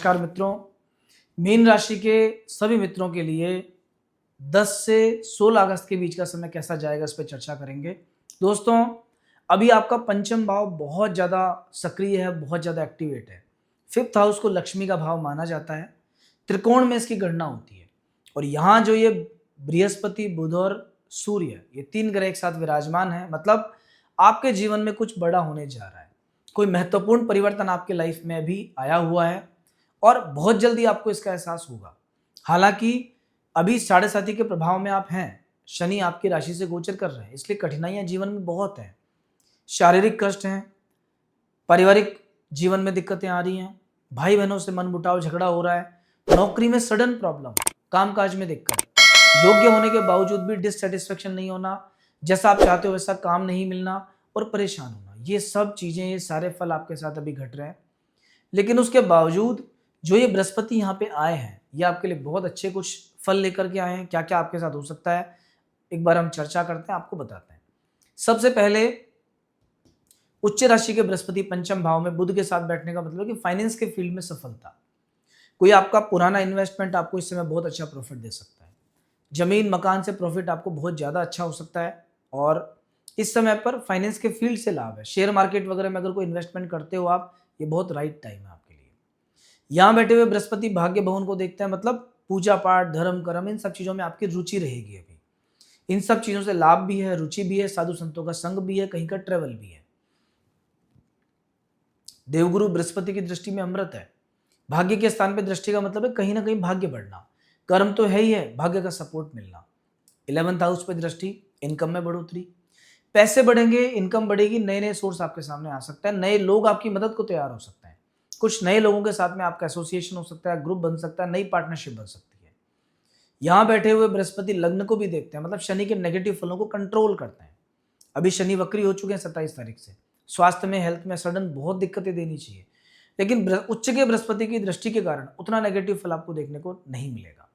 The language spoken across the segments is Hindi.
नमस्कार मित्रों। मीन राशि के सभी मित्रों के लिए 10 से 16 अगस्त के बीच का समय कैसा जाएगा, इस पर चर्चा करेंगे। दोस्तों, अभी आपका पंचम भाव बहुत ज़्यादा सक्रिय है, बहुत ज़्यादा एक्टिवेट है। फिफ्थ हाउस को लक्ष्मी का भाव माना जाता है। त्रिकोण में इसकी गणना होती है और यहाँ जो ये बृहस्पति, बुध और सूर्य, ये तीन ग्रह एक साथ विराजमान है। मतलब आपके जीवन में कुछ बड़ा होने जा रहा है, कोई महत्वपूर्ण परिवर्तन आपके लाइफ में अभी आया हुआ है और बहुत जल्दी आपको इसका एहसास होगा। हालांकि अभी साढ़े साथी के प्रभाव में आप हैं, शनि आपकी राशि से गोचर कर रहे हैं, इसलिए कठिनाइयां जीवन में बहुत हैं। शारीरिक कष्ट हैं, पारिवारिक जीवन में दिक्कतें आ रही हैं, भाई बहनों से मनमुटाव, झगड़ा हो रहा है, नौकरी में सडन प्रॉब्लम, कामकाज में दिक्कत, योग्य होने के बावजूद भी डिससेटिस्फेक्शन नहीं होना, जैसा आप चाहते हो वैसा काम नहीं मिलना और परेशान होना। ये सब चीजें, ये सारे फल आपके साथ अभी घट रहे हैं। लेकिन उसके बावजूद जो ये बृहस्पति यहाँ पे आए हैं, ये आपके लिए बहुत अच्छे कुछ फल लेकर के आए हैं। क्या क्या आपके साथ हो सकता है, एक बार हम चर्चा करते हैं, आपको बताते हैं। सबसे पहले, उच्च राशि के बृहस्पति पंचम भाव में बुध के साथ बैठने का मतलब है कि फाइनेंस के फील्ड में सफलता। कोई आपका पुराना इन्वेस्टमेंट आपको इस समय बहुत अच्छा प्रॉफिट दे सकता है। जमीन मकान से प्रॉफिट आपको बहुत ज़्यादा अच्छा हो सकता है और इस समय पर फाइनेंस के फील्ड से लाभ है। शेयर मार्केट वगैरह में अगर कोई इन्वेस्टमेंट करते हो आप, ये बहुत राइट टाइम है आपके लिए। यहाँ बैठे हुए बृहस्पति भाग्य भवन को देखते हैं, मतलब पूजा पाठ, धर्म कर्म, इन सब चीज़ों में आपकी रुचि रहेगी। अभी इन सब चीज़ों से लाभ भी है, रुचि भी है, साधु संतों का संग भी है, कहीं का ट्रेवल भी है। देवगुरु बृहस्पति की दृष्टि में अमृत है। भाग्य के स्थान पे दृष्टि का मतलब है कहीं ना कहीं भाग्य बढ़ना, कर्म तो है ही है, भाग्य का सपोर्ट मिलना। 11th हाउस पे दृष्टि, इनकम में बढ़ोतरी, पैसे बढ़ेंगे, इनकम बढ़ेगी, नए नए सोर्स आपके सामने आ सकता है, नए लोग आपकी मदद को तैयार हो सकते हैं, कुछ नए लोगों के साथ में आपका एसोसिएशन हो सकता है, ग्रुप बन सकता है, नई पार्टनरशिप बन सकती है। यहाँ बैठे हुए बृहस्पति लग्न को भी देखते हैं, मतलब शनि के नेगेटिव फलों को कंट्रोल करते हैं। अभी शनि वक्री हो चुके हैं 27 तारीख से। स्वास्थ्य में, हेल्थ में सडन बहुत दिक्कतें देनी चाहिए, लेकिन उच्च के बृहस्पति की दृष्टि के कारण उतना नेगेटिव फल आपको देखने को नहीं मिलेगा।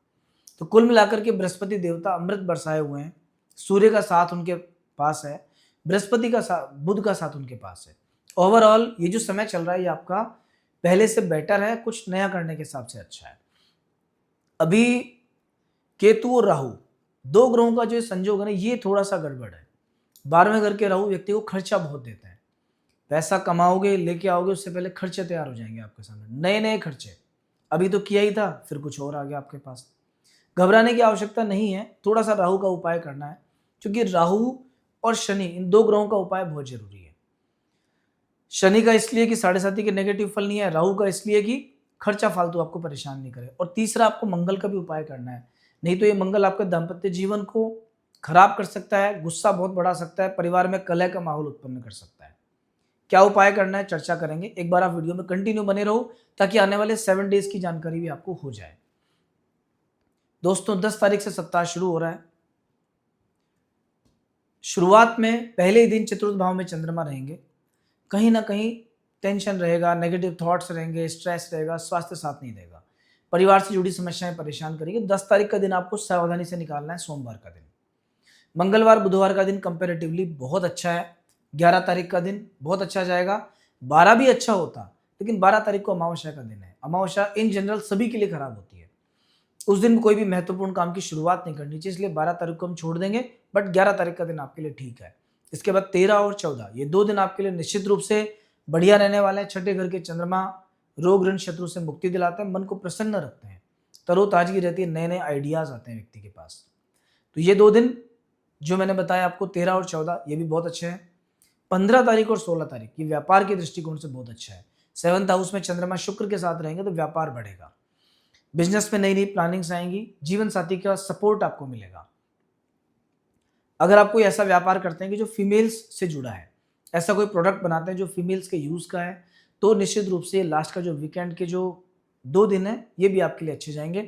तो कुल मिलाकर के बृहस्पति देवता अमृत बरसाए हुए हैं। सूर्य का साथ उनके पास है, बृहस्पति का साथ, बुध का साथ उनके पास है। ओवरऑल ये जो समय चल रहा है, ये आपका पहले से बेटर है, कुछ नया करने के हिसाब से अच्छा है। अभी केतु और राहु, दो ग्रहों का जो संयोग है ना, ये थोड़ा सा गड़बड़ है। 12वें घर के राहु व्यक्ति को खर्चा बहुत देते हैं। पैसा कमाओगे, लेके आओगे, उससे पहले खर्चे तैयार हो जाएंगे आपके सामने, नए नए खर्चे। अभी तो किया ही था, फिर कुछ और आ गया आपके पास। घबराने की आवश्यकता नहीं है, थोड़ा सा राहु का उपाय करना है, क्योंकि राहु और शनि, इन दो ग्रहों का उपाय बहुत जरूरी है। शनि का इसलिए कि साढ़े साथी के नेगेटिव फल नहीं है, राहु का इसलिए कि खर्चा फालतू आपको परेशान नहीं करे, और तीसरा आपको मंगल का भी उपाय करना है। नहीं तो ये मंगल आपके दाम्पत्य जीवन को खराब कर सकता है, गुस्सा बहुत बढ़ा सकता है, परिवार में कलह का माहौल उत्पन्न कर सकता है। क्या उपाय करना है, चर्चा करेंगे। एक बार आप वीडियो में कंटिन्यू बने रहो, ताकि आने वाले 7 डेज की जानकारी भी आपको हो जाए। दोस्तों, 10 तारीख से सप्ताह शुरू हो रहा है। शुरुआत में पहले ही दिन चतुर्थ भाव में चंद्रमा रहेंगे। कहीं ना कहीं टेंशन रहेगा, नेगेटिव थॉट्स रहेंगे, स्ट्रेस रहेगा, स्वास्थ्य साथ नहीं देगा, परिवार से जुड़ी समस्याएं परेशान करेंगे। 10 तारीख का दिन आपको सावधानी से निकालना है, सोमवार का दिन। मंगलवार, बुधवार का दिन कंपेरेटिवली बहुत अच्छा है। 11 तारीख का दिन बहुत अच्छा जाएगा। 12 भी अच्छा होता, लेकिन 12 तारीख को अमावस्या का दिन है। अमावस्या इन जनरल सभी के लिए खराब होती है। उस दिन कोई भी महत्वपूर्ण काम की शुरुआत नहीं करनी चाहिए, इसलिए 12 तारीख को हम छोड़ देंगे, बट 11 तारीख का दिन आपके लिए ठीक है। इसके बाद 13 और 14, ये 2 दिन आपके लिए निश्चित रूप से बढ़िया रहने वाले हैं। छठे घर के चंद्रमा रोग ऋण शत्रु से मुक्ति दिलाते हैं, मन को प्रसन्न रखते हैं, तरोताजगी रहती है, नए नए आइडियाज आते हैं व्यक्ति के पास। तो ये 2 दिन जो मैंने बताया आपको, 13 और 14, ये भी बहुत अच्छे हैं। 15 तारीख और 16 तारीख ये व्यापार के दृष्टिकोण से बहुत अच्छा है। 7th हाउस में चंद्रमा शुक्र के साथ रहेंगे तो व्यापार बढ़ेगा, बिजनेस में नई नई प्लानिंग्स आएंगी, जीवन साथी का सपोर्ट आपको मिलेगा। अगर आप कोई ऐसा व्यापार करते हैं कि जो फीमेल्स से जुड़ा है, ऐसा कोई प्रोडक्ट बनाते हैं जो फीमेल्स के यूज का है, तो निश्चित रूप से लास्ट का जो वीकेंड के जो 2 दिन है, ये भी आपके लिए अच्छे जाएंगे।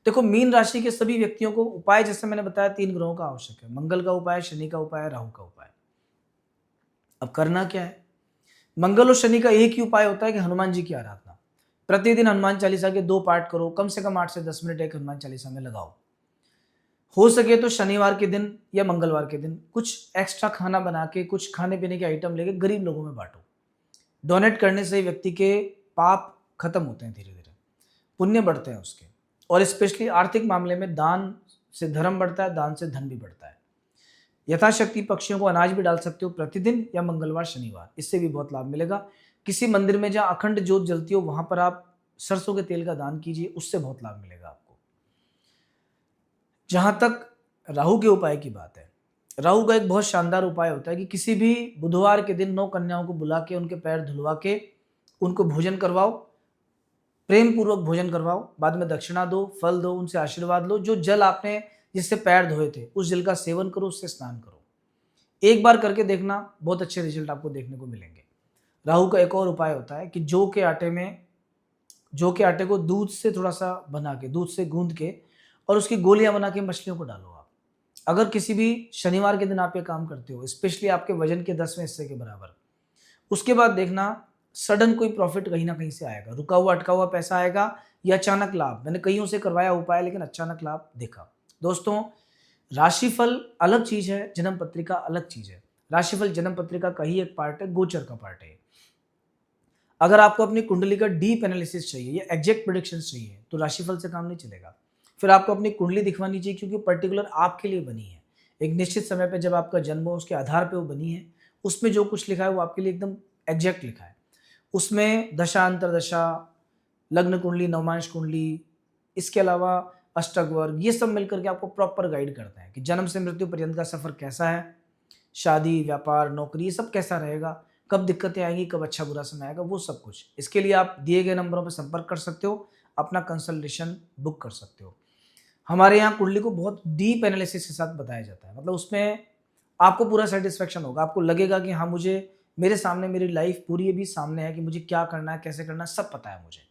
देखो, मीन राशि के सभी व्यक्तियों को उपाय, जैसे मैंने बताया, 3 ग्रहों का आवश्यक है। मंगल का उपाय, शनि का उपाय, राहु का उपाय। अब करना क्या है? मंगल और शनि का एक ही उपाय होता है कि हनुमान जी की आराधना। प्रतिदिन हनुमान चालीसा के 2 पाठ करो, कम से कम 8 से 10 मिनट एक हनुमान चालीसा में लगाओ। हो सके तो शनिवार के दिन या मंगलवार के दिन कुछ एक्स्ट्रा खाना बना के, कुछ खाने पीने के आइटम लेके गरीब लोगों में बांटो। डोनेट करने से व्यक्ति के पाप खत्म होते हैं धीरे धीरे। पुण्य बढ़ते हैं उसके। और स्पेशली आर्थिक मामले में दान से धर्म बढ़ता है, दान से धन भी बढ़ता है। यथाशक्ति पक्षियों को अनाज भी डाल सकते हो प्रतिदिन या मंगलवार शनिवार, इससे भी बहुत लाभ मिलेगा। किसी मंदिर में जहाँ अखंड ज्योत जलती हो वहां पर आप सरसों के तेल का दान कीजिए, उससे बहुत लाभ मिलेगा आपको। जहां तक राहु के उपाय की बात है, राहु का एक बहुत शानदार उपाय होता है कि किसी भी बुधवार के दिन 9 कन्याओं को बुला के उनके पैर धुलवा के उनको भोजन करवाओ, प्रेम पूर्वक भोजन करवाओ, बाद में दक्षिणा दो, फल दो, उनसे आशीर्वाद लो। जो जल आपने जिससे पैर धोए थे उस जल का सेवन करो, उससे स्नान करो। एक बार करके देखना, बहुत अच्छे रिजल्ट आपको देखने को मिलेंगे। राहु का एक और उपाय होता है कि जौ के आटे को दूध से थोड़ा सा बना के, दूध से गूंद के और उसकी गोलियां बना के मछलियों को डालो आप। अगर किसी भी शनिवार के दिन आप ये काम करते हो, स्पेशली आपके वजन के 10वें हिस्से के बराबर, उसके बाद देखना सडन कोई प्रॉफिट कहीं ना कहीं से आएगा, रुका हुआ अटका हुआ पैसा आएगा या अचानक लाभ। मैंने कईयों से करवाया उपाय लेकिन अचानक लाभ देखा। दोस्तों, राशिफल अलग चीज है, जन्म पत्रिका अलग चीज है। राशिफल जन्म पत्रिका का ही एक पार्ट है, गोचर का पार्ट है। अगर आपको अपनी कुंडली का डीप एनालिसिस चाहिए या एग्जैक्ट प्रेडिक्शंस चाहिए तो राशिफल से काम नहीं चलेगा। फिर आपको अपनी कुंडली दिखवानी चाहिए क्योंकि पर्टिकुलर आपके लिए बनी है। एक निश्चित समय पे जब आपका जन्म हो उसके आधार पे वो बनी है, उसमें जो कुछ लिखा है वो आपके लिए एकदम एग्जैक्ट लिखा है। उसमें दशा अंतरदशा, लग्न कुंडली, नवमांश कुंडली, इसके अलावा अष्टक वर्ग, ये सब मिलकर के आपको प्रॉपर गाइड करते हैं कि जन्म से मृत्यु पर्यंत का सफर कैसा है, शादी, व्यापार, नौकरी, ये सब कैसा रहेगा, कब दिक्कतें आएंगी, कब अच्छा बुरा समय आएगा, वो सब कुछ। इसके लिए आप दिए गए नंबरों पर संपर्क कर सकते हो, अपना कंसल्टेशन बुक कर सकते हो। हमारे यहाँ कुंडली को बहुत डीप एनालिसिस के साथ बताया जाता है, मतलब उसमें आपको पूरा सेटिस्फेक्शन होगा। आपको लगेगा कि हाँ, मुझे मेरे सामने मेरी लाइफ पूरी अभी सामने है कि मुझे क्या करना है, कैसे करना है, सब पता है मुझे।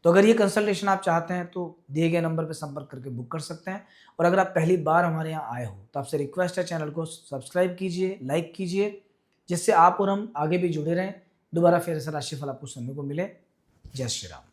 तो अगर ये कंसल्टेशन आप चाहते हैं तो दिए गए नंबर पर संपर्क करके बुक कर सकते हैं। और अगर आप पहली बार हमारे यहाँ आए हो तो आपसे रिक्वेस्ट है, चैनल को सब्सक्राइब कीजिए, लाइक कीजिए, जिससे आप और हम आगे भी जुड़े रहें। दोबारा फिर ऐसा राशिफल आपको सुनने को मिले। जय श्री राम।